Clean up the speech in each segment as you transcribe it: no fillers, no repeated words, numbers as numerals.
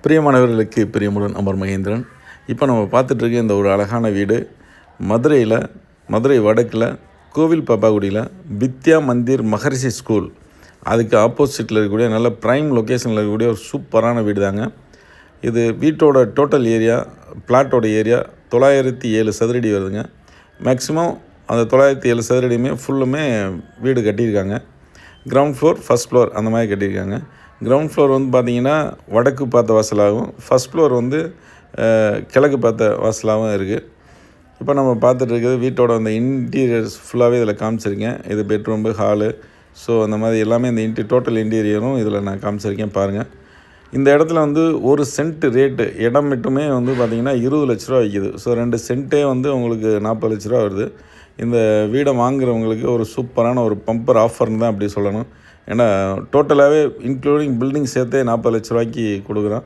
பிரியமானவர்களுக்கு பிரியமுடன் அமர் மகேந்திரன். இப்போ நம்ம பார்த்துட்ருக்க இந்த ஒரு அழகான வீடு மதுரையில், மதுரை வடக்கில் கோவில் பாப்பாக்குடியில் வித்யா மந்திர் மகரிஷி ஸ்கூல் அதுக்கு ஆப்போசிட்டில் இருக்கக்கூடிய நல்ல ப்ரைம் லொக்கேஷனில் இருக்கக்கூடிய ஒரு சூப்பரான வீடு தாங்க. இது வீட்டோட டோட்டல் ஏரியா, பிளாட்டோட ஏரியா 907 சதுரடி வருதுங்க. மேக்ஸிமம் அந்த 907 சதுரடியுமே ஃபுல்லுமே வீடு கட்டியிருக்காங்க. கிரவுண்ட் ஃப்ளோர், ஃபஸ்ட் ஃப்ளோர் அந்த மாதிரி கட்டியிருக்காங்க. கிரவுண்ட் ஃப்ளோர் வந்து பார்த்திங்கன்னா வடக்கு பார்த்த வாசலாகவும், ஃபஸ்ட் ஃப்ளோர் வந்து கிழக்கு பார்த்த வாசலாகவும் இருக்குது. இப்போ நம்ம பார்த்துட்டு இருக்கிறது வீட்டோட அந்த இன்டீரியர்ஸ் ஃபுல்லாகவே இதில் காமிச்சிருக்கேன். இது பெட்ரூம்பு, ஹாலு, ஸோ அந்த மாதிரி எல்லாமே இந்த டோட்டல் இன்டீரியரும் இதில் நான் காமிச்சிருக்கேன் பாருங்கள். இந்த இடத்துல வந்து ஒரு சென்ட் ரேட்டு இடம் மட்டுமே வந்து பார்த்திங்கன்னா 20 லட்ச ரூபா விற்கிது. ஸோ 2 சென்ட்டே வந்து உங்களுக்கு 40 லட்ச ரூபா வருது. இந்த வீடை வாங்குறவங்களுக்கு ஒரு சூப்பரான ஒரு பம்பர் ஆஃபர்னு தான் அப்படி சொல்லணும். ஏன்னா டோட்டலாகவே இன்க்ளூடிங் பில்டிங் சேர்த்தே 40 லட்ச ரூபாய்க்கு கொடுக்குறோம்.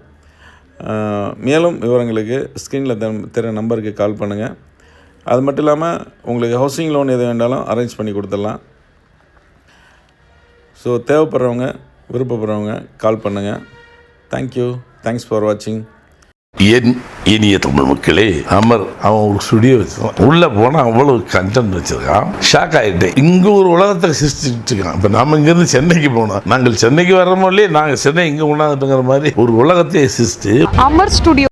மேலும் விவரங்களுக்கு ஸ்க்ரீனில் தெரிய நம்பருக்கு கால் பண்ணுங்கள். அது மட்டும் இல்லாமல் உங்களுக்கு ஹவுசிங் லோன் எது வேண்டாலும் அரேஞ்ச் பண்ணி கொடுத்துடலாம். ஸோ தேவைப்படுறவங்க, விருப்பப்படுறவங்க கால் பண்ணுங்கள். தேங்க்யூ, தேங்க்ஸ் ஃபார் வாட்சிங். என் இனிய தமிழ் மக்களே, அமர் அவன் ஒரு ஸ்டுடியோ வச்சிருக்கான். உள்ள போனால் அவ்வளவு கண்டென்ட் வச்சிருக்கான். ஷாக் ஆகிட்டேன். இங்கே ஒரு உலகத்தை சிருஷ்டிட்டு இருக்கான். இப்போ நம்ம இங்கேருந்து சென்னைக்கு போனோம். நாங்கள் சென்னைக்கு வர்றோமோ இல்லையே, நாங்கள் சென்னை இங்கே கொண்டாந்துட்டுங்கிற மாதிரி ஒரு உலகத்தையே சிருஷ்டி அமர் ஸ்டுடியோ.